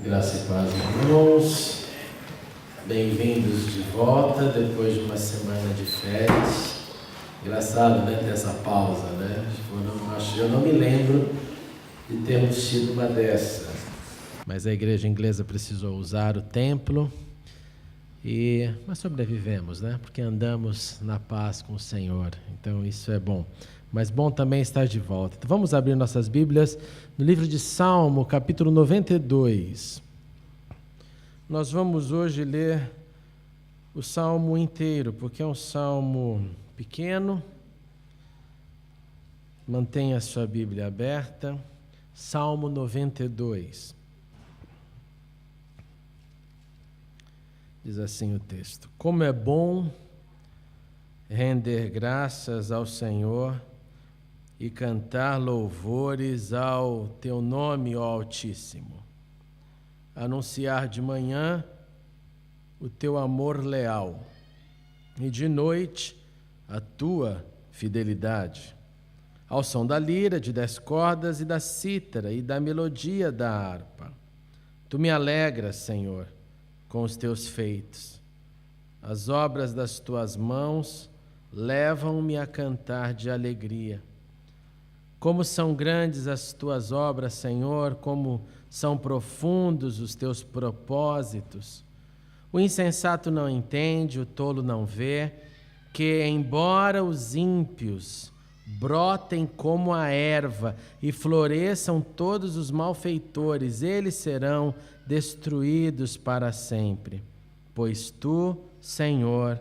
Graça e paz, irmãos. Bem-vindos de volta depois de uma semana de férias. Engraçado, né, ter essa pausa, né? Eu não me lembro de termos tido uma dessa. Mas a igreja inglesa precisou usar o templo mas sobrevivemos, né? Porque andamos na paz com o Senhor. Então isso é bom. Mas bom também estar de volta. Então vamos abrir nossas Bíblias no livro de Salmo, capítulo 92. Nós vamos hoje ler o salmo inteiro, porque é um salmo pequeno. Mantenha a sua Bíblia aberta. Salmo 92. Diz assim o texto: Como é bom render graças ao Senhor e cantar louvores ao teu nome, ó Altíssimo. Anunciar de manhã o teu amor leal e de noite a tua fidelidade. Ao som da lira de 10 cordas e da cítara e da melodia da harpa. Tu me alegras, Senhor, com os teus feitos. As obras das tuas mãos levam-me a cantar de alegria. Como são grandes as tuas obras, Senhor, como são profundos os teus propósitos. O insensato não entende, o tolo não vê, que embora os ímpios brotem como a erva e floresçam todos os malfeitores, eles serão destruídos para sempre. Pois tu, Senhor,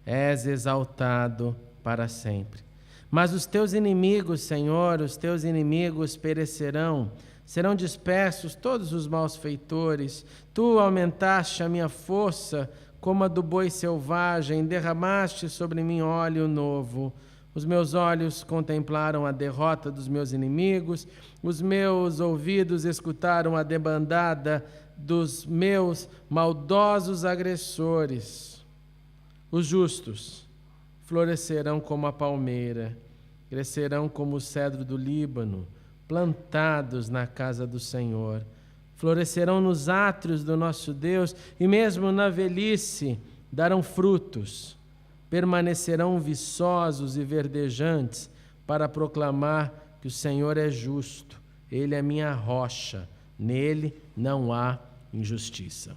és exaltado para sempre. Mas os teus inimigos, Senhor, os teus inimigos perecerão, serão dispersos todos os malfeitores. Tu aumentaste a minha força como a do boi selvagem, derramaste sobre mim óleo novo. Os meus olhos contemplaram a derrota dos meus inimigos, os meus ouvidos escutaram a debandada dos meus maldosos agressores. Os justos florescerão como a palmeira, crescerão como o cedro do Líbano, plantados na casa do Senhor. Florescerão nos átrios do nosso Deus e mesmo na velhice darão frutos. Permanecerão viçosos e verdejantes para proclamar que o Senhor é justo. Ele é minha rocha, nele não há injustiça.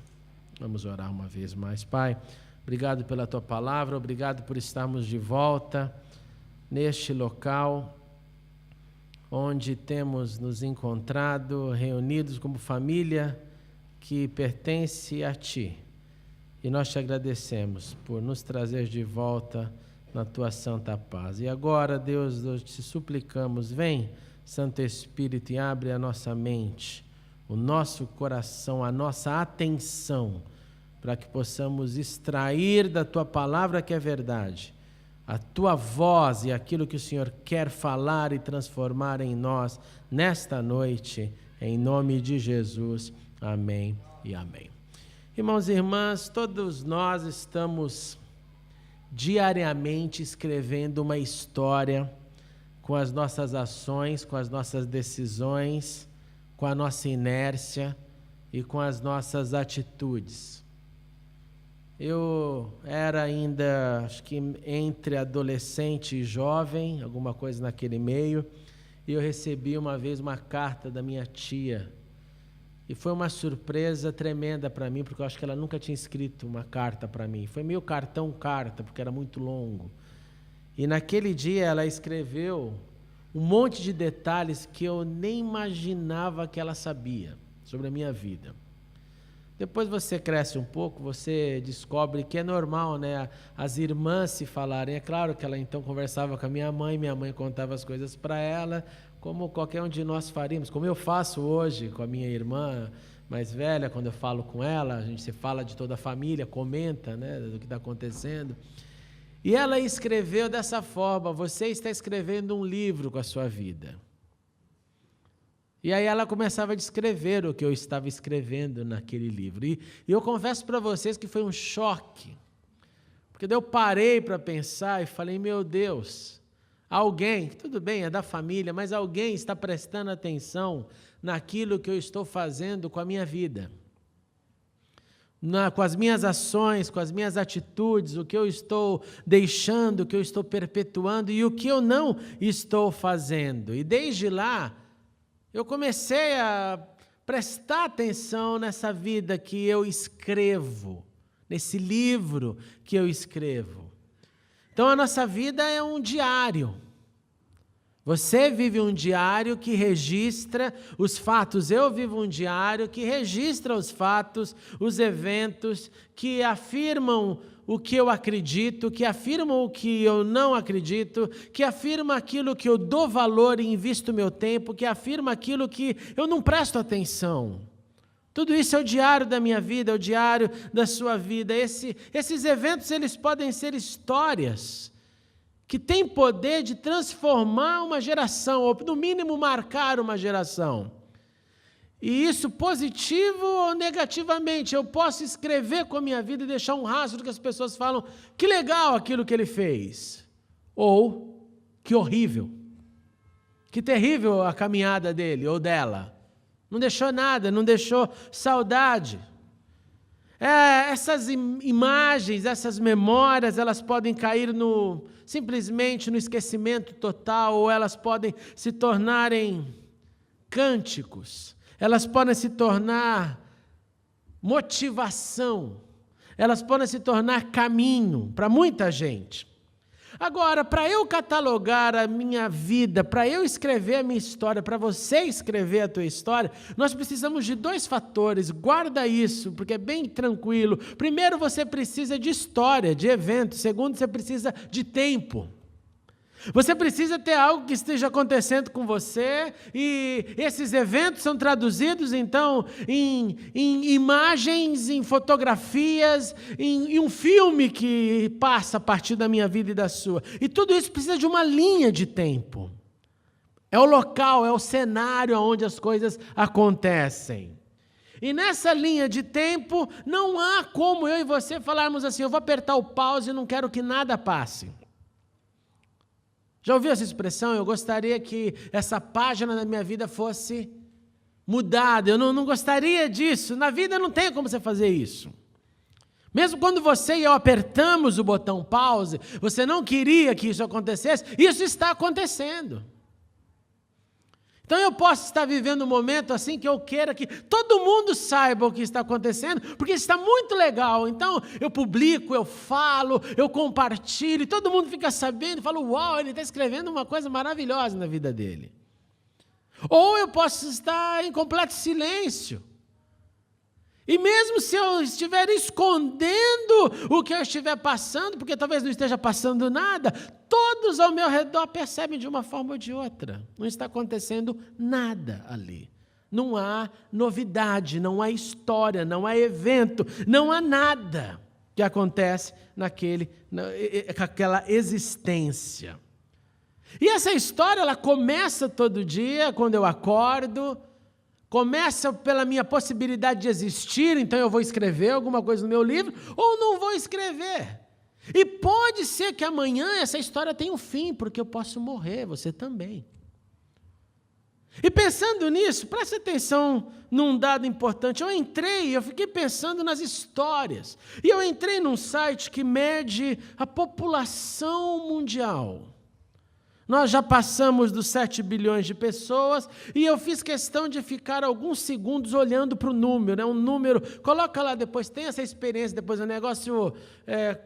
Vamos orar uma vez mais. Pai, obrigado pela tua palavra, obrigado por estarmos de volta neste local onde temos nos encontrado, reunidos como família que pertence a ti. E nós te agradecemos por nos trazer de volta na tua santa paz. E agora, Deus, nós te suplicamos, vem, Santo Espírito, e abre a nossa mente, o nosso coração, a nossa atenção, para que possamos extrair da tua palavra que é verdade, a tua voz e aquilo que o Senhor quer falar e transformar em nós nesta noite, em nome de Jesus. Amém e amém. Irmãos e irmãs, todos nós estamos diariamente escrevendo uma história com as nossas ações, com as nossas decisões, com a nossa inércia e com as nossas atitudes. Eu era ainda, acho que entre adolescente e jovem, alguma coisa naquele meio, e eu recebi uma vez uma carta da minha tia. E foi uma surpresa tremenda para mim, porque eu acho que ela nunca tinha escrito uma carta para mim. Foi meio cartão-carta, porque era muito longo. E naquele dia ela escreveu um monte de detalhes que eu nem imaginava que ela sabia sobre a minha vida. Depois você cresce um pouco, você descobre que é normal, né? As irmãs se falarem. É claro que ela então conversava com a minha mãe contava as coisas para ela, como qualquer um de nós faríamos, como eu faço hoje com a minha irmã mais velha, quando eu falo com ela, a gente se fala de toda a família, comenta, né, do que está acontecendo. E ela escreveu dessa forma: você está escrevendo um livro com a sua vida. E aí ela começava a descrever o que eu estava escrevendo naquele livro. E eu confesso para vocês que foi um choque, porque daí eu parei para pensar e falei, meu Deus, alguém, tudo bem, é da família, mas alguém está prestando atenção naquilo que eu estou fazendo com a minha vida. com as minhas ações, com as minhas atitudes, o que eu estou deixando, o que eu estou perpetuando e o que eu não estou fazendo. E desde lá, eu comecei a prestar atenção nessa vida que eu escrevo, nesse livro que eu escrevo. Então, a nossa vida é um diário. Você vive um diário que registra os fatos. Eu vivo um diário que registra os fatos, os eventos, que afirmam o que eu acredito, que afirmam o que eu não acredito, que afirma aquilo que eu dou valor e invisto meu tempo, que afirma aquilo que eu não presto atenção. Tudo isso é o diário da minha vida, é o diário da sua vida. Esses eventos, eles podem ser histórias que têm poder de transformar uma geração, ou no mínimo marcar uma geração. E isso positivo ou negativamente. Eu posso escrever com a minha vida e deixar um rastro que as pessoas falam, que legal aquilo que ele fez. Ou, que horrível. Que terrível a caminhada dele ou dela. Não deixou nada, não deixou saudade. Essas imagens, essas memórias, elas podem cair simplesmente no esquecimento total, ou elas podem se tornarem cânticos, elas podem se tornar motivação, elas podem se tornar caminho para muita gente. Agora, para eu catalogar a minha vida, para eu escrever a minha história, para você escrever a tua história, nós precisamos de 2 fatores. Guarda isso, porque é bem tranquilo. Primeiro, você precisa de história, de evento. Segundo, você precisa de tempo. Você precisa ter algo que esteja acontecendo com você, e esses eventos são traduzidos, então, em imagens, em fotografias, em um filme que passa a partir da minha vida e da sua. E tudo isso precisa de uma linha de tempo. É o local, é o cenário onde as coisas acontecem. E nessa linha de tempo, não há como eu e você falarmos assim, eu vou apertar o pause e não quero que nada passe. Já ouviu essa expressão? Eu gostaria que essa página da minha vida fosse mudada. Eu não gostaria disso. Na vida não tem como você fazer isso. Mesmo quando você e eu apertamos o botão pause, você não queria que isso acontecesse, isso está acontecendo. Então eu posso estar vivendo um momento assim que eu queira que todo mundo saiba o que está acontecendo, porque está muito legal. Então eu publico, eu falo, eu compartilho, e todo mundo fica sabendo e fala, uau, ele está escrevendo uma coisa maravilhosa na vida dele. Ou eu posso estar em completo silêncio. E mesmo se eu estiver escondendo o que eu estiver passando, porque talvez não esteja passando nada, todos ao meu redor percebem de uma forma ou de outra. Não está acontecendo nada ali. Não há novidade, não há história, não há evento, não há nada que acontece naquela existência. E essa história, ela começa todo dia, quando eu acordo. Começa pela minha possibilidade de existir, então eu vou escrever alguma coisa no meu livro, ou não vou escrever. E pode ser que amanhã essa história tenha um fim, porque eu posso morrer, você também. E pensando nisso, preste atenção num dado importante. Eu fiquei pensando nas histórias. E eu entrei num site que mede a população mundial. Nós já passamos dos 7 bilhões de pessoas e eu fiz questão de ficar alguns segundos olhando para o número, um número, coloca lá depois, tem essa experiência, depois é um negócio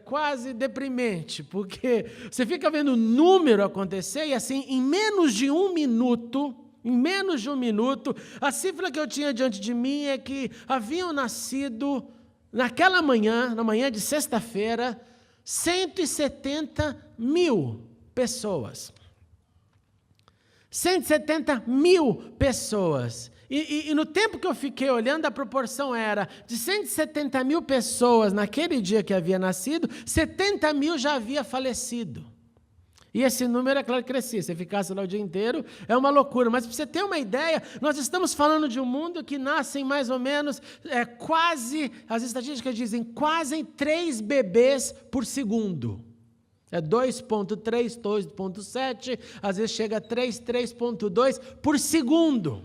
quase deprimente, porque você fica vendo o número acontecer e assim, em menos de um minuto, a cifra que eu tinha diante de mim é que haviam nascido, naquela manhã, na manhã de sexta-feira, 170 mil pessoas. 170 mil pessoas. E no tempo que eu fiquei olhando, a proporção era de 170 mil pessoas naquele dia que havia nascido, 70 mil já havia falecido. E esse número, é claro, crescia. Se ficasse lá o dia inteiro, é uma loucura. Mas para você ter uma ideia, nós estamos falando de um mundo que nascem mais ou menos, quase, as estatísticas dizem, quase 3 bebês por segundo. É 2,3, 2,7, às vezes chega a 3, 3,2 por segundo.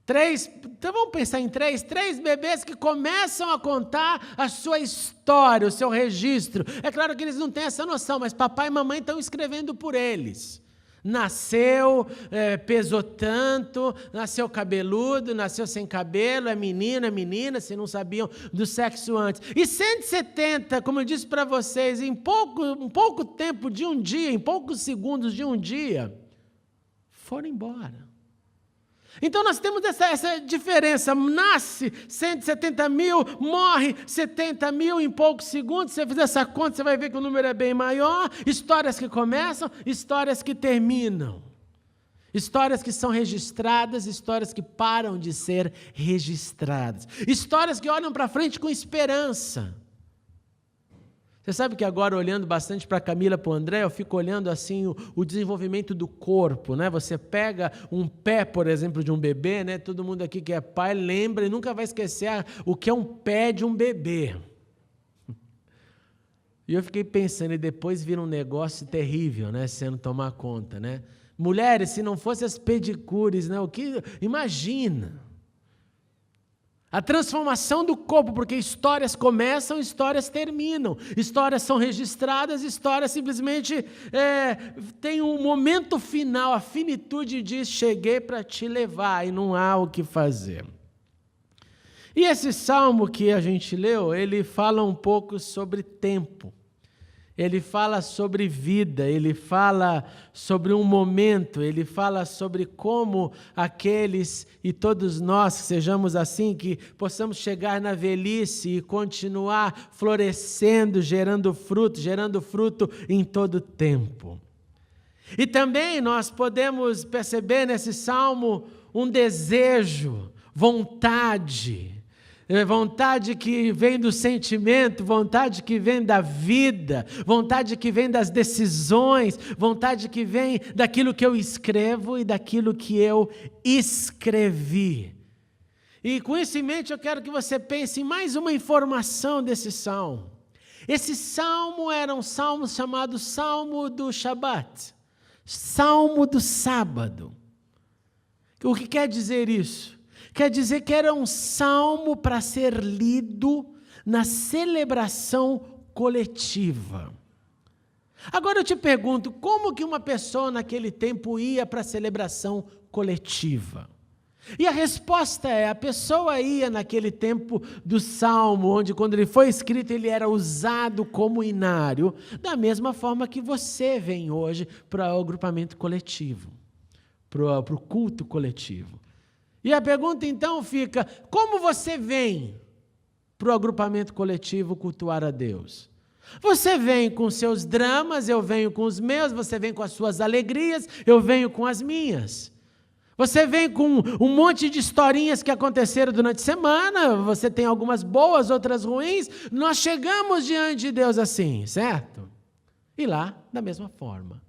Então vamos pensar em três bebês que começam a contar a sua história, o seu registro. É claro que eles não têm essa noção, mas papai e mamãe estão escrevendo por eles. Nasceu, pesou tanto, nasceu cabeludo, nasceu sem cabelo, é menina, se não sabiam do sexo antes. E 170, como eu disse para vocês, em pouco tempo de um dia, em poucos segundos de um dia, foram embora. Então nós temos essa diferença, nasce 170 mil, morre 70 mil em poucos segundos. Se você fizer essa conta, você vai ver que o número é bem maior. Histórias que começam, histórias que terminam. Histórias que são registradas, histórias que param de ser registradas. Histórias que olham para frente com esperança. Você sabe que agora, olhando bastante para a Camila, para o André, eu fico olhando assim o desenvolvimento do corpo, né? Você pega um pé, por exemplo, de um bebê, né? Todo mundo aqui que é pai lembra e nunca vai esquecer o que é um pé de um bebê. E eu fiquei pensando, e depois vira um negócio terrível, né? Se você não tomar conta, né? Mulheres, se não fosse as pedicures, né? Imagina. A transformação do corpo, porque histórias começam, histórias terminam. Histórias são registradas, histórias simplesmente têm um momento final, a finitude diz, cheguei para te levar e não há o que fazer. E esse salmo que a gente leu, ele fala um pouco sobre tempo. Ele fala sobre vida, ele fala sobre um momento, ele fala sobre como aqueles e todos nós que sejamos assim, que possamos chegar na velhice e continuar florescendo, gerando fruto em todo tempo. E também nós podemos perceber nesse salmo um desejo, vontade que vem do sentimento, vontade que vem da vida, vontade que vem das decisões, vontade que vem daquilo que eu escrevo e daquilo que eu escrevi. E com isso em mente eu quero que você pense em mais uma informação desse salmo. Esse salmo era um salmo chamado Salmo do Shabat, Salmo do Sábado. O que quer dizer isso? Quer dizer que era um salmo para ser lido na celebração coletiva. Agora eu te pergunto, como que uma pessoa naquele tempo ia para a celebração coletiva? E a resposta é, a pessoa ia naquele tempo do salmo, onde quando ele foi escrito ele era usado como inário, da mesma forma que você vem hoje para o agrupamento coletivo, para o culto coletivo. E a pergunta então fica, como você vem para o agrupamento coletivo cultuar a Deus? Você vem com seus dramas, eu venho com os meus, você vem com as suas alegrias, eu venho com as minhas. Você vem com um monte de historinhas que aconteceram durante a semana, você tem algumas boas, outras ruins, nós chegamos diante de Deus assim, certo? E lá, da mesma forma.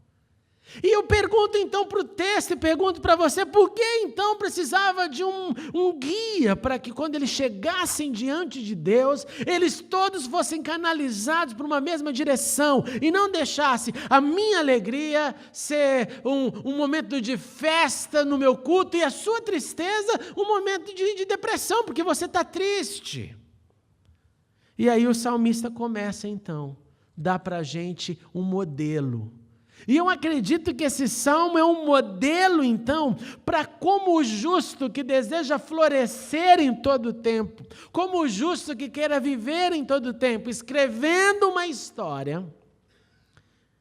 E eu pergunto então para o texto, e pergunto para você, por que então precisava de um guia para que quando eles chegassem diante de Deus, eles todos fossem canalizados para uma mesma direção, e não deixasse a minha alegria ser um momento de festa no meu culto, e a sua tristeza um momento de depressão, porque você está triste. E aí o salmista começa então, dá para a gente um modelo. E eu acredito que esse salmo é um modelo, então, para como o justo que deseja florescer em todo o tempo, como o justo que queira viver em todo o tempo, escrevendo uma história,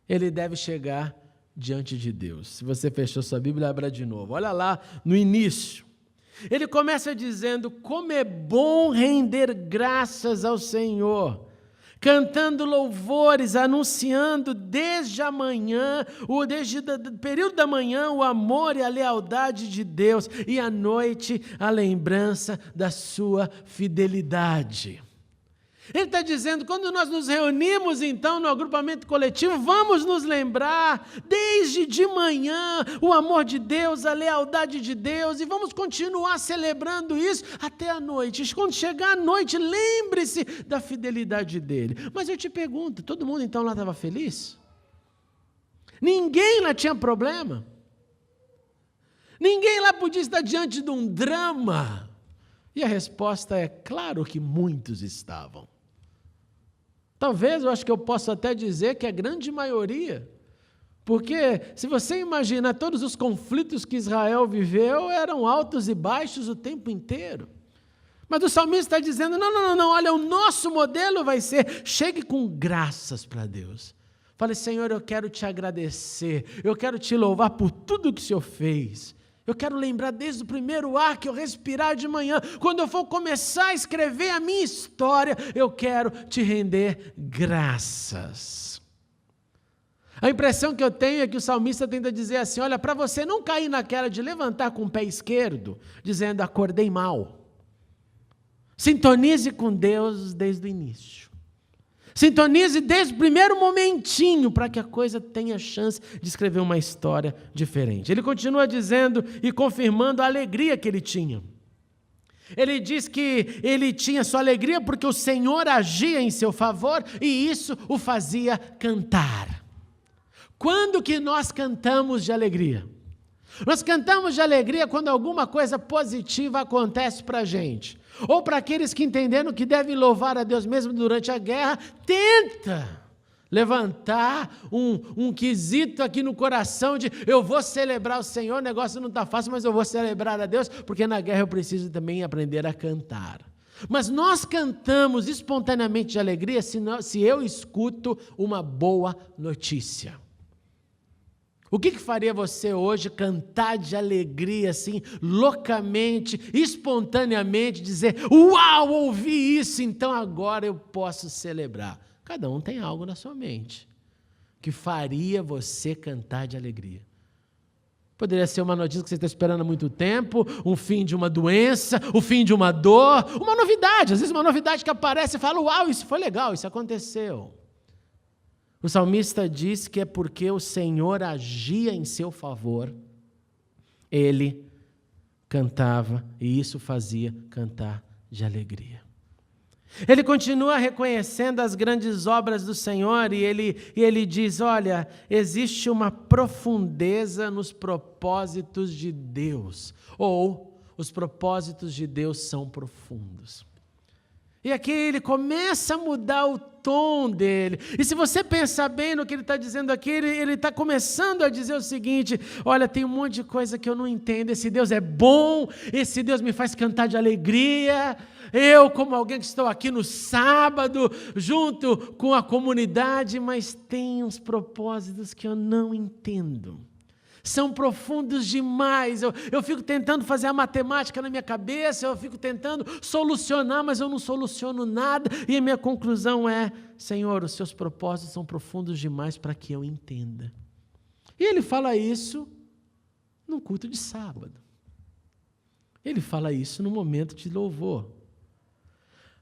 ele deve chegar diante de Deus. Se você fechou sua Bíblia, abra de novo. Olha lá no início. Ele começa dizendo, como é bom render graças ao Senhor, cantando louvores, anunciando desde a manhã, desde o período da manhã, o amor e a lealdade de Deus, e à noite a lembrança da sua fidelidade. Ele está dizendo, quando nós nos reunimos então no agrupamento coletivo, vamos nos lembrar desde de manhã o amor de Deus, a lealdade de Deus, e vamos continuar celebrando isso até a noite. Quando chegar a noite, lembre-se da fidelidade dele. Mas eu te pergunto, todo mundo então lá estava feliz? Ninguém lá tinha problema? Ninguém lá podia estar diante de um drama. E a resposta é claro que muitos estavam. Talvez, eu acho que eu posso até dizer que a grande maioria. Porque se você imagina todos os conflitos que Israel viveu, eram altos e baixos o tempo inteiro. Mas o salmista está dizendo, não, olha, o nosso modelo vai ser, chegue com graças para Deus. Fale, Senhor, eu quero te agradecer, eu quero te louvar por tudo que o Senhor fez. Eu quero lembrar desde o primeiro ar que eu respirar de manhã, quando eu for começar a escrever a minha história, eu quero te render graças. A impressão que eu tenho é que o salmista tenta dizer assim, olha, para você não cair naquela de levantar com o pé esquerdo, dizendo, acordei mal. Sintonize com Deus desde o início. Sintonize desde o primeiro momentinho para que a coisa tenha chance de escrever uma história diferente. Ele continua dizendo e confirmando a alegria que ele tinha. Ele diz que ele tinha sua alegria porque o Senhor agia em seu favor e isso o fazia cantar. Quando que nós cantamos de alegria? Nós cantamos de alegria quando alguma coisa positiva acontece para a gente. Ou para aqueles que entenderam que devem louvar a Deus mesmo durante a guerra, tenta levantar um quesito aqui no coração de eu vou celebrar o Senhor, o negócio não está fácil, mas eu vou celebrar a Deus, porque na guerra eu preciso também aprender a cantar. Mas nós cantamos espontaneamente de alegria se eu escuto uma boa notícia. O que faria você hoje cantar de alegria, assim, loucamente, espontaneamente, dizer, uau, ouvi isso, então agora eu posso celebrar. Cada um tem algo na sua mente que faria você cantar de alegria. Poderia ser uma notícia que você está esperando há muito tempo, um fim de uma doença, o fim de uma dor, uma novidade, às vezes uma novidade que aparece e fala, uau, isso foi legal, isso aconteceu. O salmista diz que é porque o Senhor agia em seu favor, ele cantava e isso fazia cantar de alegria. Ele continua reconhecendo as grandes obras do Senhor e ele diz, olha, existe uma profundeza nos propósitos de Deus, ou os propósitos de Deus são profundos. E aqui ele começa a mudar o tom dele. E se você pensar bem no que ele está dizendo aqui, ele está começando a dizer o seguinte, olha, tem um monte de coisa que eu não entendo, esse Deus é bom, esse Deus me faz cantar de alegria, eu como alguém que estou aqui no sábado, junto com a comunidade, mas tem uns propósitos que eu não entendo. São profundos demais, eu fico tentando fazer a matemática na minha cabeça, eu fico tentando solucionar, mas eu não soluciono nada, e a minha conclusão é, Senhor, os seus propósitos são profundos demais para que eu entenda. E ele fala isso num culto de sábado, ele fala isso no momento de louvor.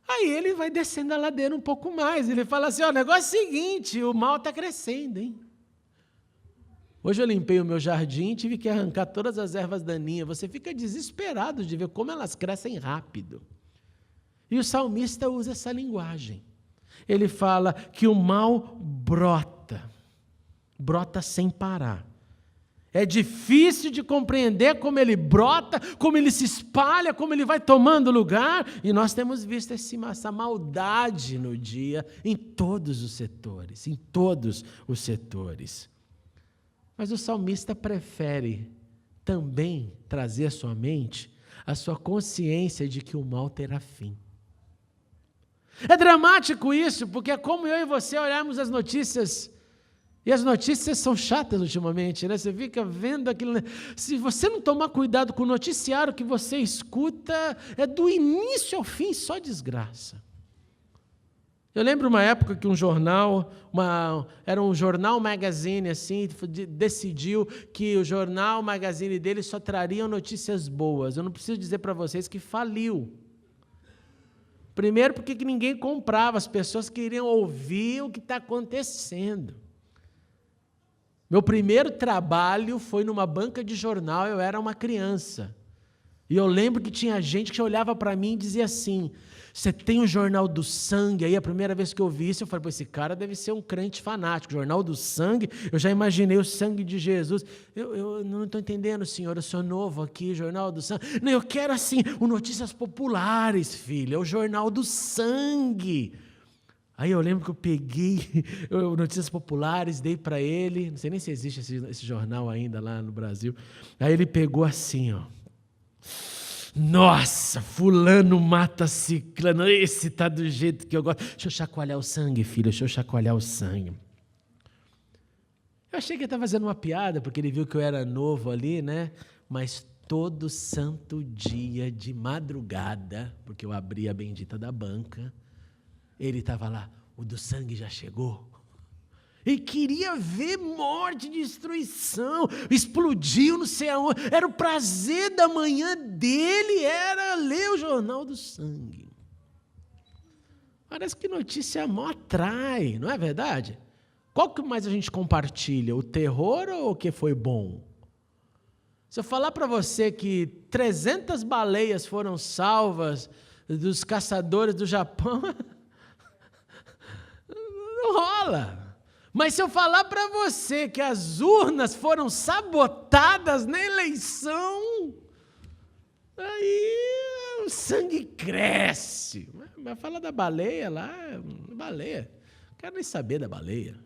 Aí ele vai descendo a ladeira um pouco mais, ele fala assim, o negócio é o seguinte, o mal está crescendo, hein? Hoje eu limpei o meu jardim e tive que arrancar todas as ervas daninhas. Você fica desesperado de ver como elas crescem rápido. E o salmista usa essa linguagem. Ele fala que o mal brota sem parar. É difícil de compreender como ele brota, como ele se espalha, como ele vai tomando lugar. E nós temos visto essa maldade no dia em todos os setores, Mas o salmista prefere também trazer à sua mente a sua consciência de que o mal terá fim. É dramático isso, porque é como eu e você olharmos as notícias, e as notícias são chatas ultimamente, né? Você fica vendo aquilo. Se você não tomar cuidado com o noticiário que você escuta, é do início ao fim só desgraça. Eu lembro uma época que um jornal, era um jornal magazine, assim, decidiu que o jornal magazine dele só traria notícias boas. Eu não preciso dizer para vocês que faliu. Primeiro porque ninguém comprava, as pessoas queriam ouvir o que está acontecendo. Meu primeiro trabalho foi numa banca de jornal, eu era uma criança. E eu lembro que tinha gente que olhava para mim e dizia assim: você tem o Jornal do Sangue? Aí a primeira vez que eu vi isso, eu falei: esse cara deve ser um crente fanático. Jornal do Sangue? Eu já imaginei o sangue de Jesus. Eu não estou entendendo, senhor, eu sou novo aqui, Jornal do Sangue. Não, eu quero assim, o Notícias Populares, filho, é o Jornal do Sangue. Aí eu lembro que eu peguei o Notícias Populares, dei para ele, não sei nem se existe esse jornal ainda lá no Brasil. Aí ele pegou assim, ó. Nossa, fulano mata ciclano, esse tá do jeito que eu gosto. Deixa eu chacoalhar o sangue, filho, deixa eu chacoalhar o sangue. Eu achei que ele estava fazendo uma piada, porque ele viu que eu era novo ali, né? Mas todo santo dia, de madrugada, porque eu abri a bendita da banca, ele estava lá: o do sangue já chegou. E queria ver morte, destruição, explodiu não sei aonde. Era o prazer da manhã dele, era ler o Jornal do Sangue. Parece que notícia mó atrai, não é verdade? Qual que mais a gente compartilha, o terror ou o que foi bom? Se eu falar para você que 300 baleias foram salvas dos caçadores do Japão, não rola. Mas se eu falar para você que as urnas foram sabotadas na eleição, aí o sangue cresce. Mas fala da baleia lá, baleia. Não quero nem saber da baleia.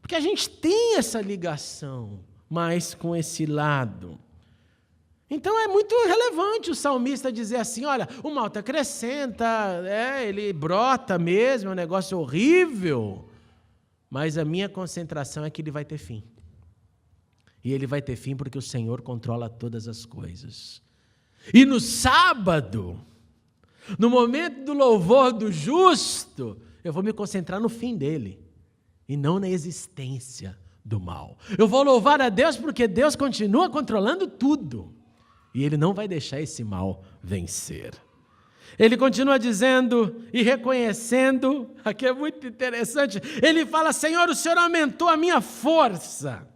Porque a gente tem essa ligação, mas com esse lado. Então é muito relevante o salmista dizer assim: olha, o mal está crescendo, ele brota mesmo, é um negócio horrível. Mas a minha concentração é que ele vai ter fim. E ele vai ter fim porque o Senhor controla todas as coisas. E no sábado, no momento do louvor do justo, eu vou me concentrar no fim dele, e não na existência do mal. Eu vou louvar a Deus porque Deus continua controlando tudo. E Ele não vai deixar esse mal vencer. Ele continua dizendo e reconhecendo, aqui é muito interessante, ele fala: Senhor, o Senhor aumentou a minha força,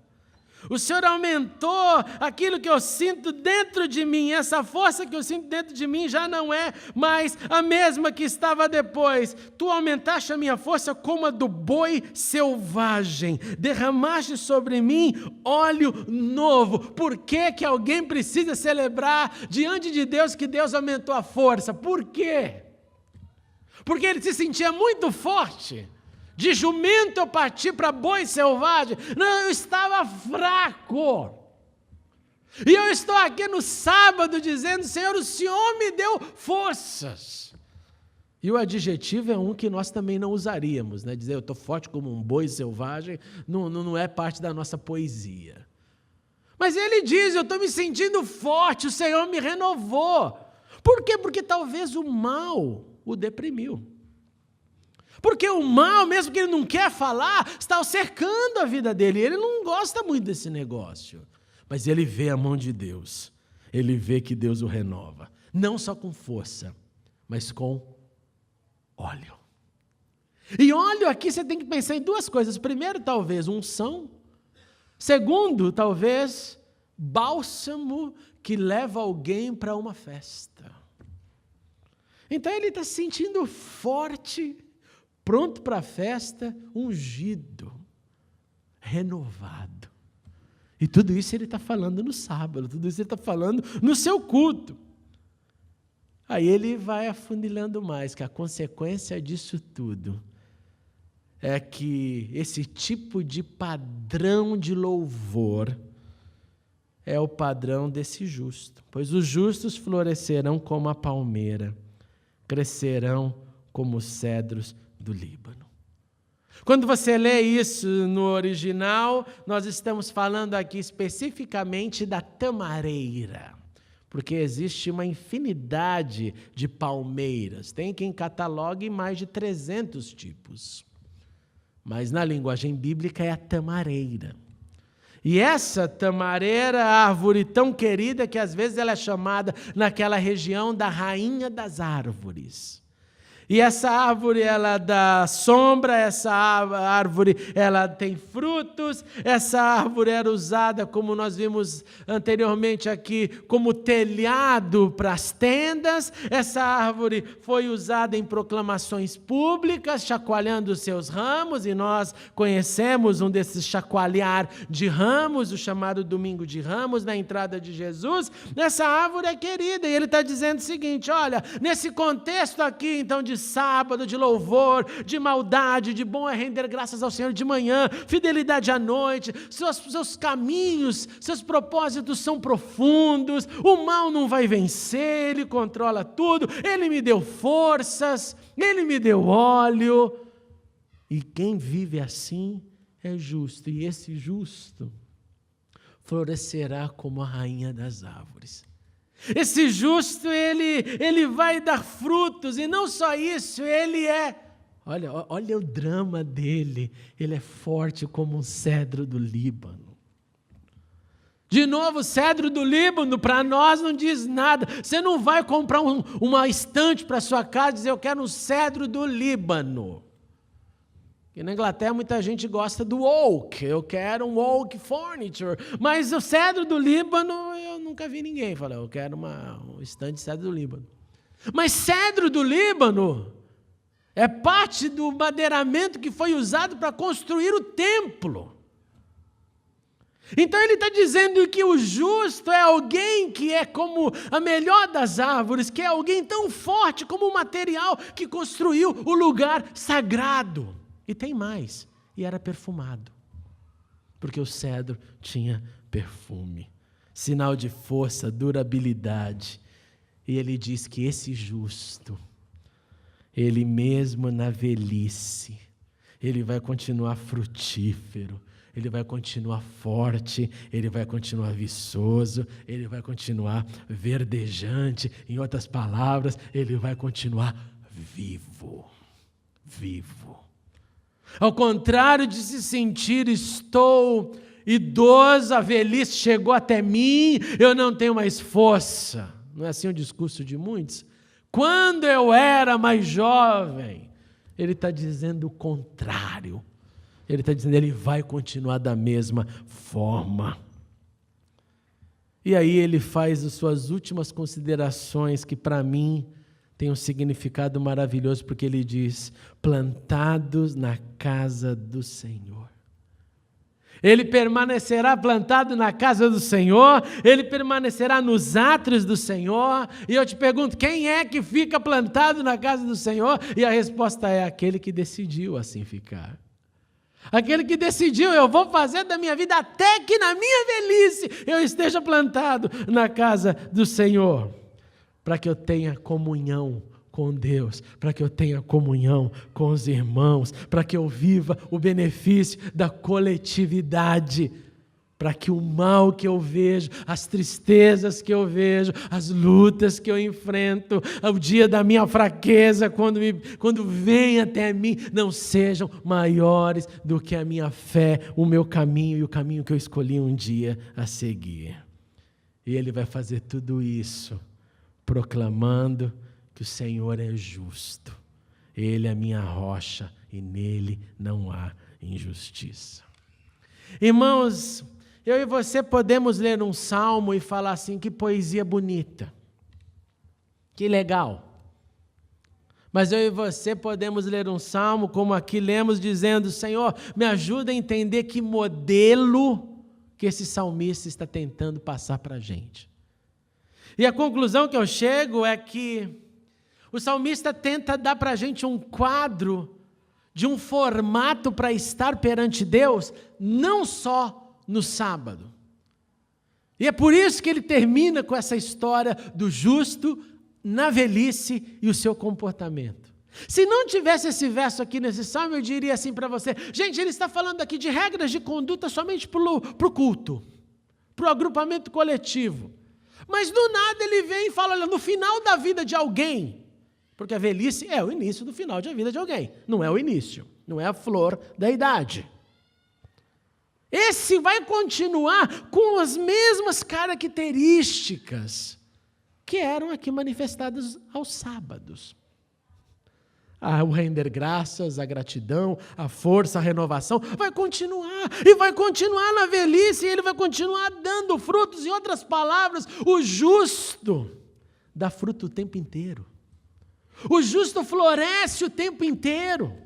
o Senhor aumentou aquilo que eu sinto dentro de mim, essa força que eu sinto dentro de mim já não é mais a mesma que estava depois. Tu aumentaste a minha força como a do boi selvagem, derramaste sobre mim óleo novo. Por que que alguém precisa celebrar diante de Deus que Deus aumentou a força? Por quê? Porque ele se sentia muito forte. De jumento eu parti para boi selvagem. Não, eu estava fraco. E eu estou aqui no sábado dizendo: Senhor, o Senhor me deu forças. E o adjetivo é um que nós também não usaríamos, né? Dizer eu estou forte como um boi selvagem não é parte da nossa poesia. Mas ele diz: eu estou me sentindo forte, o Senhor me renovou. Por quê? Porque talvez o mal o deprimiu. Porque o mal, mesmo que ele não quer falar, está cercando a vida dele. Ele não gosta muito desse negócio. Mas ele vê a mão de Deus. Ele vê que Deus o renova. Não só com força, mas com óleo. E óleo aqui você tem que pensar em duas coisas. Primeiro, talvez, unção. Segundo, talvez, bálsamo que leva alguém para uma festa. Então ele está se sentindo forte, pronto para a festa, ungido, renovado. E tudo isso ele está falando no sábado, tudo isso ele está falando no seu culto. Aí ele vai afunilando mais, que a consequência disso tudo é que esse tipo de padrão de louvor é o padrão desse justo. Pois os justos florescerão como a palmeira, crescerão como os cedros do Líbano. Quando você lê isso no original, nós estamos falando aqui especificamente da tamareira, porque existe uma infinidade de palmeiras. Tem quem catalogue mais de 300 tipos. Mas na linguagem bíblica é a tamareira. E essa tamareira, árvore tão querida que às vezes ela é chamada naquela região da rainha das árvores. E essa árvore, ela dá sombra, essa árvore, ela tem frutos, essa árvore era usada, como nós vimos anteriormente aqui, como telhado para as tendas, essa árvore foi usada em proclamações públicas, chacoalhando os seus ramos, e nós conhecemos um desses chacoalhar de ramos, o chamado Domingo de Ramos, na entrada de Jesus. Essa árvore é querida, e ele está dizendo o seguinte, olha, nesse contexto aqui, então, de sábado, de louvor, de maldade, de bom é render graças ao Senhor de manhã, fidelidade à noite, seus caminhos, seus propósitos são profundos, o mal não vai vencer, Ele controla tudo, Ele me deu forças, Ele me deu óleo, e quem vive assim é justo, e esse justo florescerá como a rainha das árvores. Esse justo, ele vai dar frutos, e não só isso, ele olha o drama dele, ele é forte como um cedro do Líbano. De novo, o cedro do Líbano, para nós não diz nada, você não vai comprar uma estante para sua casa e dizer, eu quero um cedro do Líbano. E na Inglaterra muita gente gosta do oak, eu quero um oak furniture, mas o cedro do Líbano eu nunca vi ninguém falar, eu quero um estante de cedro do Líbano. Mas cedro do Líbano é parte do madeiramento que foi usado para construir o templo. Então ele está dizendo que o justo é alguém que é como a melhor das árvores, que é alguém tão forte como o material que construiu o lugar sagrado. E tem mais, e era perfumado, porque o cedro tinha perfume, sinal de força, durabilidade. E ele diz que esse justo, ele mesmo na velhice, ele vai continuar frutífero, ele vai continuar forte, ele vai continuar viçoso, ele vai continuar verdejante, em outras palavras, ele vai continuar vivo. Ao contrário de se sentir, estou idoso, a velhice chegou até mim, eu não tenho mais força. Não é assim o discurso de muitos? Quando eu era mais jovem, ele está dizendo o contrário. Ele está dizendo, ele vai continuar da mesma forma. E aí ele faz as suas últimas considerações, que para mim tem um significado maravilhoso, porque ele diz, plantados na casa do Senhor. Ele permanecerá plantado na casa do Senhor, ele permanecerá nos átrios do Senhor, e eu te pergunto, quem é que fica plantado na casa do Senhor? E a resposta é aquele que decidiu assim ficar. Aquele que decidiu, eu vou fazer da minha vida até que na minha velhice eu esteja plantado na casa do Senhor. Para que eu tenha comunhão com Deus, para que eu tenha comunhão com os irmãos, para que eu viva o benefício da coletividade, para que o mal que eu vejo, as tristezas que eu vejo, as lutas que eu enfrento, o dia da minha fraqueza, quando vem até mim, não sejam maiores do que a minha fé, o meu caminho e o caminho que eu escolhi um dia a seguir. E Ele vai fazer tudo isso proclamando que o Senhor é justo, Ele é a minha rocha e nele não há injustiça. Irmãos, eu e você podemos ler um salmo e falar assim, que poesia bonita, que legal. Mas eu e você podemos ler um salmo como aqui lemos, dizendo, Senhor, me ajuda a entender que modelo que esse salmista está tentando passar para a gente. E a conclusão que eu chego é que o salmista tenta dar para a gente um quadro de um formato para estar perante Deus, não só no sábado. E é por isso que ele termina com essa história do justo na velhice e o seu comportamento. Se não tivesse esse verso aqui nesse salmo, eu diria assim para você, gente, ele está falando aqui de regras de conduta somente para o culto, para o agrupamento coletivo. Mas do nada ele vem e fala, olha, no final da vida de alguém, porque a velhice é o início do final da vida de alguém, não é o início, não é a flor da idade. Esse vai continuar com as mesmas características que eram aqui manifestadas aos sábados. O render graças, a gratidão, a força, a renovação, vai continuar, e vai continuar na velhice, e ele vai continuar dando frutos. Em outras palavras, o justo dá fruto o tempo inteiro. O justo floresce o tempo inteiro.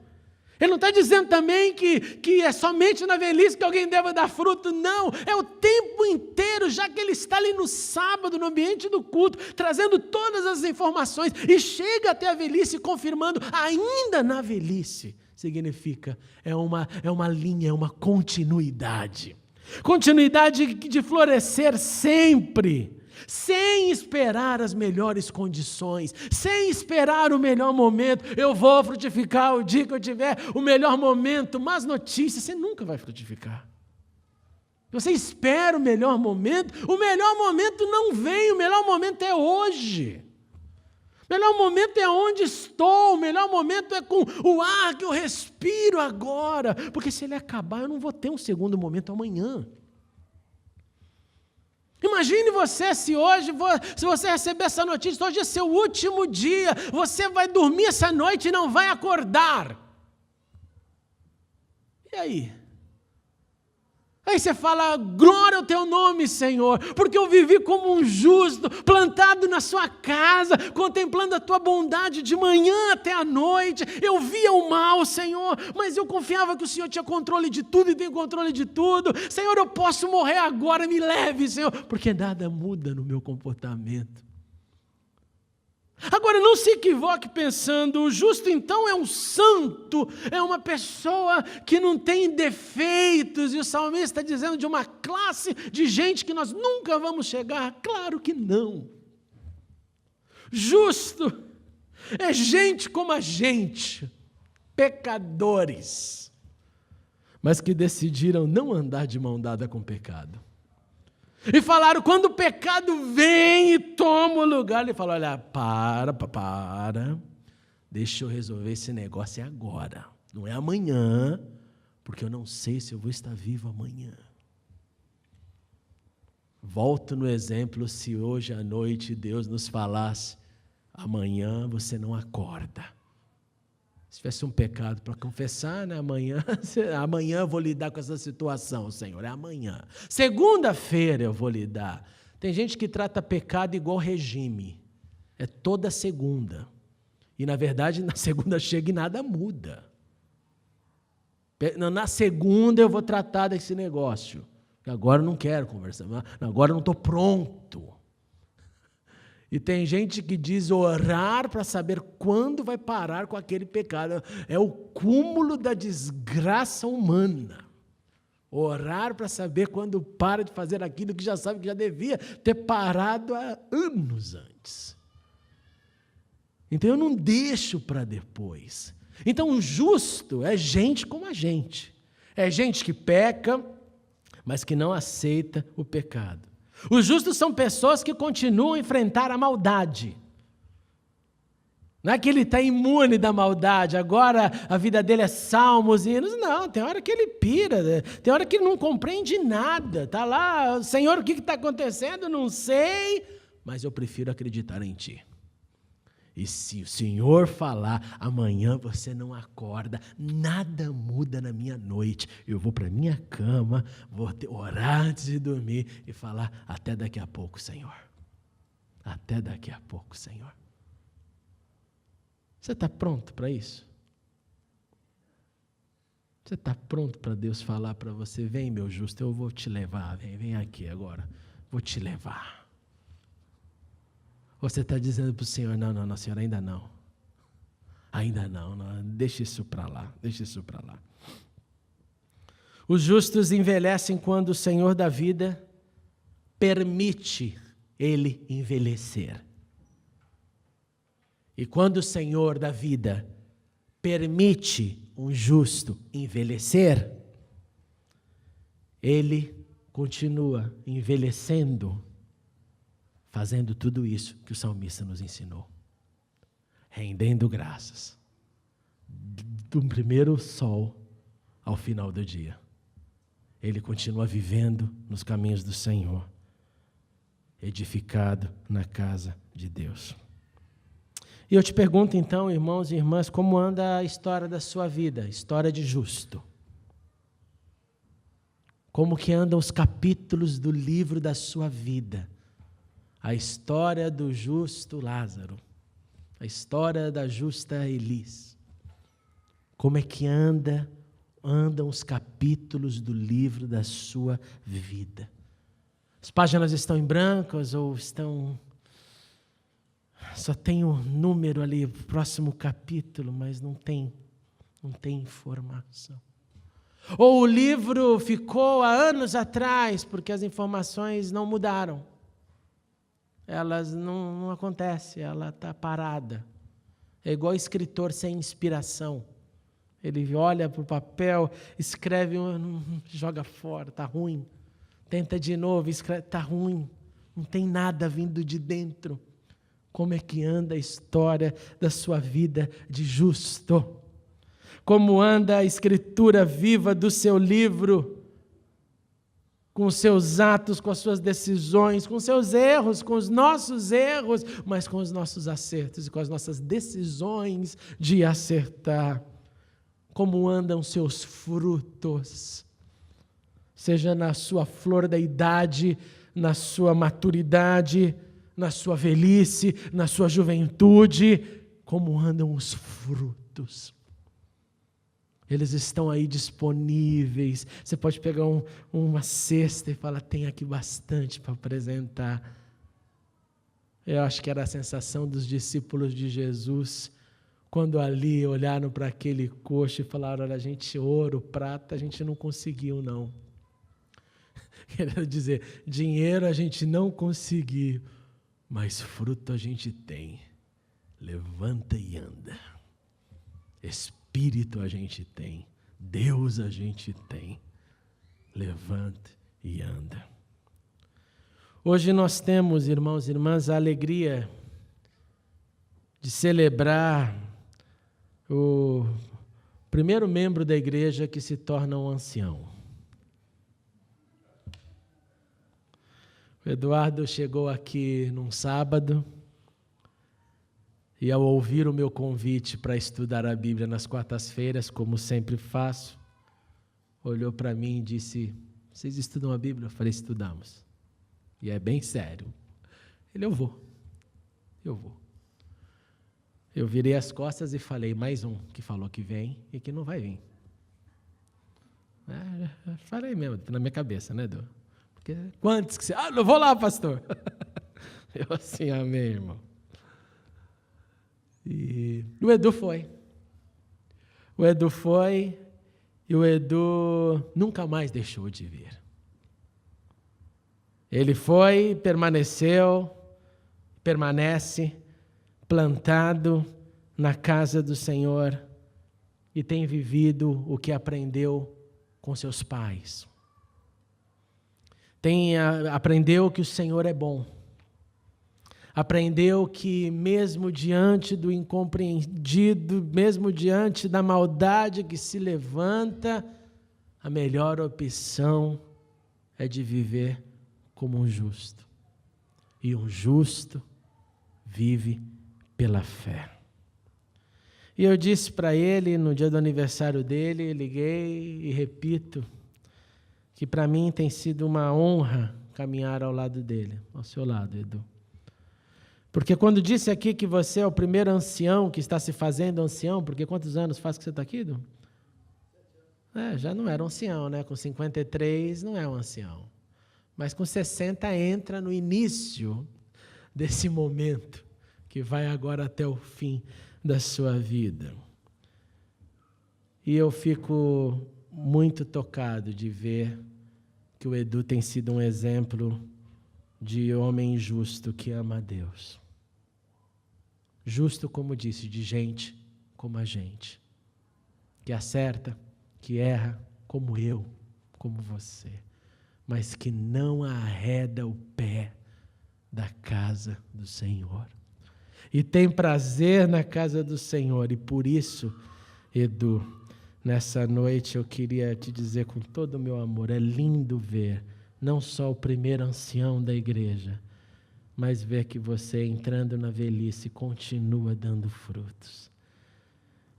Ele não está dizendo também que é somente na velhice que alguém deve dar fruto, não, é o tempo inteiro, já que ele está ali no sábado, no ambiente do culto, trazendo todas as informações, e chega até a velhice confirmando, ainda na velhice, significa, é uma linha, é uma continuidade de florescer sempre, sem esperar as melhores condições, sem esperar o melhor momento. Eu vou frutificar o dia que eu tiver o melhor momento. Más notícias, você nunca vai frutificar. Você espera o melhor momento não vem, o melhor momento é hoje. O melhor momento é onde estou, o melhor momento é com o ar que eu respiro agora, porque se ele acabar, eu não vou ter um segundo momento amanhã. Imagine você se você receber essa notícia, hoje é seu último dia, você vai dormir essa noite e não vai acordar. E aí? Aí você fala, glória ao teu nome, Senhor, porque eu vivi como um justo, plantado na sua casa, contemplando a tua bondade de manhã até a noite. Eu via o mal, Senhor, mas eu confiava que o Senhor tinha controle de tudo e tem controle de tudo. Senhor, eu posso morrer agora, me leve, Senhor, porque nada muda no meu comportamento. Agora, não se equivoque pensando, o justo então é um santo, é uma pessoa que não tem defeitos, e o salmista está dizendo de uma classe de gente que nós nunca vamos chegar. Claro que não. Justo é gente como a gente, pecadores, mas que decidiram não andar de mão dada com o pecado. E falaram, quando o pecado vem e toma o lugar, ele falou, olha, para, deixa eu resolver esse negócio agora, não é amanhã, porque eu não sei se eu vou estar vivo amanhã. Volto no exemplo, se hoje à noite Deus nos falasse, amanhã você não acorda. Se tivesse um pecado para confessar, né? Amanhã eu vou lidar com essa situação, Senhor, é amanhã. Segunda-feira eu vou lidar. Tem gente que trata pecado igual regime, é toda segunda. E na verdade, na segunda chega e nada muda. Na segunda eu vou tratar desse negócio. Agora eu não quero conversar, agora eu não estou pronto. E tem gente que diz orar para saber quando vai parar com aquele pecado. É o cúmulo da desgraça humana. Orar para saber quando para de fazer aquilo que já sabe que já devia ter parado há anos antes. Então eu não deixo para depois. Então o justo é gente como a gente. É gente que peca, mas que não aceita o pecado. Os justos são pessoas que continuam a enfrentar a maldade. Não é que ele está imune da maldade, agora a vida dele é salmos e hinos. Não, tem hora que ele pira, tem hora que ele não compreende nada. Está lá, Senhor, o que está acontecendo? Não sei, mas eu prefiro acreditar em Ti. E se o Senhor falar, amanhã você não acorda, nada muda na minha noite. Eu vou para a minha cama, vou orar antes de dormir e falar, até daqui a pouco, Senhor. Até daqui a pouco, Senhor. Você está pronto para isso? Você está pronto para Deus falar para você, vem meu justo, eu vou te levar, vem aqui agora, vou te levar. Você está dizendo para o Senhor, não, Senhor, ainda não, deixa isso para lá. Os justos envelhecem quando o Senhor da vida permite ele envelhecer. E quando o Senhor da vida permite um justo envelhecer, ele continua envelhecendo, fazendo tudo isso que o salmista nos ensinou. Rendendo graças. Do primeiro sol ao final do dia. Ele continua vivendo nos caminhos do Senhor. Edificado na casa de Deus. E eu te pergunto então, irmãos e irmãs, como anda a história da sua vida, história de justo? Como que andam os capítulos do livro da sua vida? A história do justo Lázaro, a história da justa Elis. Como é que andam os capítulos do livro da sua vida? As páginas estão em brancos ou estão... Só tem um número ali, próximo capítulo, mas não tem informação. Ou o livro ficou há anos atrás, porque as informações não mudaram. Elas não acontecem, ela está parada. É igual escritor sem inspiração. Ele olha para o papel, escreve, joga fora, está ruim. Tenta de novo, escreve, está ruim. Não tem nada vindo de dentro. Como é que anda a história da sua vida de justo? Como anda a escritura viva do seu livro? Com os seus atos, com as suas decisões, com os seus erros, com os nossos erros, mas com os nossos acertos e com as nossas decisões de acertar. Como andam seus frutos? Seja na sua flor da idade, na sua maturidade, na sua velhice, na sua juventude, como andam os frutos. Eles estão aí disponíveis. Você pode pegar uma cesta e falar, tem aqui bastante para apresentar. Eu acho que era a sensação dos discípulos de Jesus, quando ali olharam para aquele coxo e falaram, olha, ouro, prata, a gente não conseguiu não. Quero dizer, dinheiro a gente não conseguiu, mas fruto a gente tem. Levanta e anda. Espírito a gente tem. Deus a gente tem. Levanta e anda. Hoje nós temos, irmãos e irmãs, a alegria de celebrar o primeiro membro da igreja que se torna um ancião. O Eduardo chegou aqui num sábado e, ao ouvir o meu convite para estudar a Bíblia nas quartas-feiras, como sempre faço, olhou para mim e disse, vocês estudam a Bíblia? Eu falei, estudamos. E é bem sério. Ele, eu vou. Eu virei as costas e falei, mais um que falou que vem e que não vai vir. Falei mesmo, na minha cabeça, né, Edu? Porque quantos que você... eu vou lá, pastor. Eu assim, amém, irmão. E o Edu foi. E o Edu nunca mais deixou de vir. Ele foi, permanece plantado na casa do Senhor e tem vivido o que aprendeu com seus pais. Aprendeu que o Senhor é bom. Aprendeu que mesmo diante do incompreendido, mesmo diante da maldade que se levanta, a melhor opção é de viver como um justo. E um justo vive pela fé. E eu disse para ele, no dia do aniversário dele, liguei e repito, que para mim tem sido uma honra caminhar ao lado dele, ao seu lado, Edu. Porque quando disse aqui que você é o primeiro ancião que está se fazendo ancião, porque quantos anos faz que você está aqui, Edu? Já não era um ancião, né? Com 53 não é um ancião. Mas com 60 entra no início desse momento, que vai agora até o fim da sua vida. E eu fico muito tocado de ver que o Edu tem sido um exemplo de homem justo que ama a Deus. Justo, como disse, de gente como a gente, que acerta, que erra, como eu, como você, mas que não arreda o pé da casa do Senhor. E tem prazer na casa do Senhor, e por isso, Edu, nessa noite eu queria te dizer com todo o meu amor, é lindo ver, não só o primeiro ancião da igreja, mas ver que você, entrando na velhice, continua dando frutos.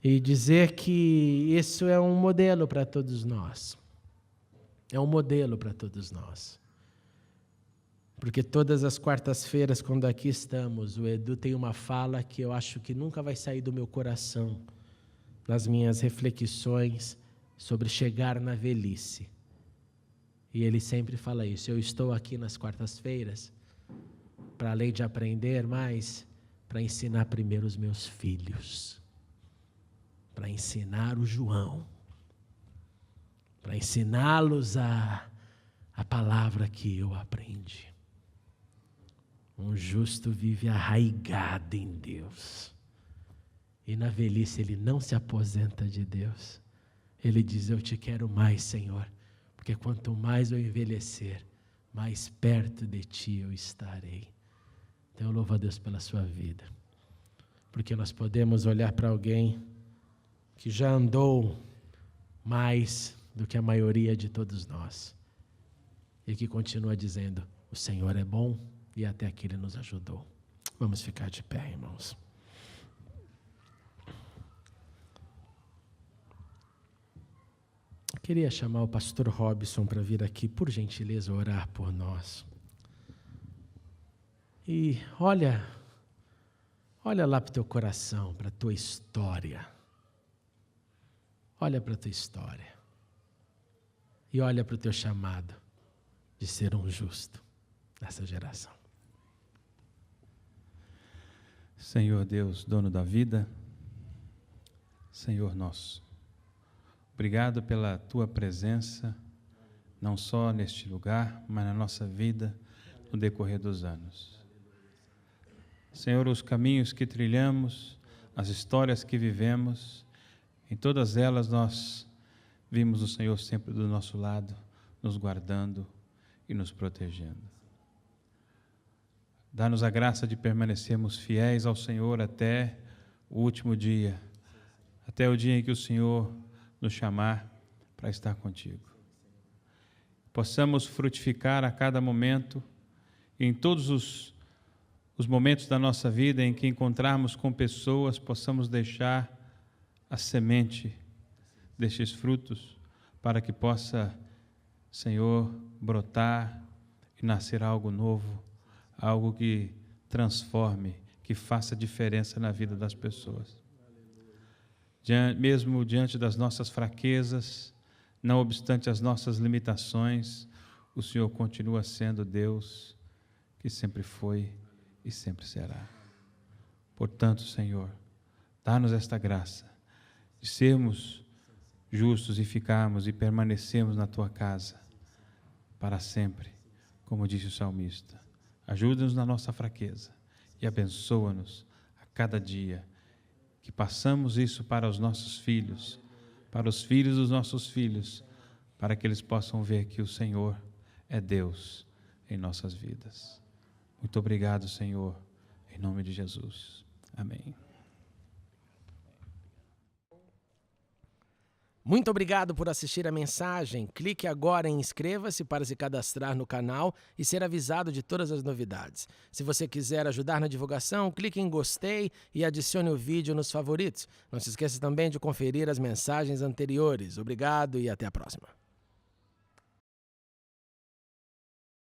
E dizer que isso é um modelo para todos nós. É um modelo para todos nós. Porque todas as quartas-feiras, quando aqui estamos, o Edu tem uma fala que eu acho que nunca vai sair do meu coração, nas minhas reflexões sobre chegar na velhice. E ele sempre fala isso. Eu estou aqui nas quartas-feiras para, além de aprender mais, para ensinar primeiro os meus filhos, para ensinar o João, para ensiná-los a palavra que eu aprendi. Um justo vive arraigado em Deus. E na velhice ele não se aposenta de Deus. Ele diz, eu te quero mais, Senhor, porque quanto mais eu envelhecer, mais perto de ti eu estarei. Então eu louvo a Deus pela sua vida. Porque nós podemos olhar para alguém que já andou mais do que a maioria de todos nós. E que continua dizendo, o Senhor é bom e até aqui Ele nos ajudou. Vamos ficar de pé, irmãos. Eu queria chamar o pastor Robson para vir aqui, por gentileza, orar por nós. E olha lá para o teu coração, para a tua história. Olha para a tua história. E olha para o teu chamado de ser um justo nessa geração. Senhor Deus, dono da vida, Senhor nosso, obrigado pela Tua presença, não só neste lugar, mas na nossa vida, no decorrer dos anos. Senhor, os caminhos que trilhamos, as histórias que vivemos, em todas elas nós vimos o Senhor sempre do nosso lado, nos guardando e nos protegendo. Dá-nos a graça de permanecermos fiéis ao Senhor até o último dia, até o dia em que o Senhor nos chamar para estar contigo. Possamos frutificar a cada momento, em todos os momentos da nossa vida em que encontrarmos com pessoas, possamos deixar a semente destes frutos para que possa, Senhor, brotar e nascer algo novo, algo que transforme, que faça diferença na vida das pessoas. Mesmo diante das nossas fraquezas, não obstante as nossas limitações, o Senhor continua sendo Deus que sempre foi e sempre será. Portanto, Senhor, dá-nos esta graça de sermos justos e ficarmos e permanecermos na Tua casa para sempre, como disse o salmista. Ajuda-nos na nossa fraqueza e abençoa-nos a cada dia, que passamos isso para os nossos filhos, para os filhos dos nossos filhos, para que eles possam ver que o Senhor é Deus em nossas vidas. Muito obrigado, Senhor, em nome de Jesus. Amém. Muito obrigado por assistir a mensagem. Clique agora em inscreva-se para se cadastrar no canal e ser avisado de todas as novidades. Se você quiser ajudar na divulgação, clique em gostei e adicione o vídeo nos favoritos. Não se esqueça também de conferir as mensagens anteriores. Obrigado e até a próxima.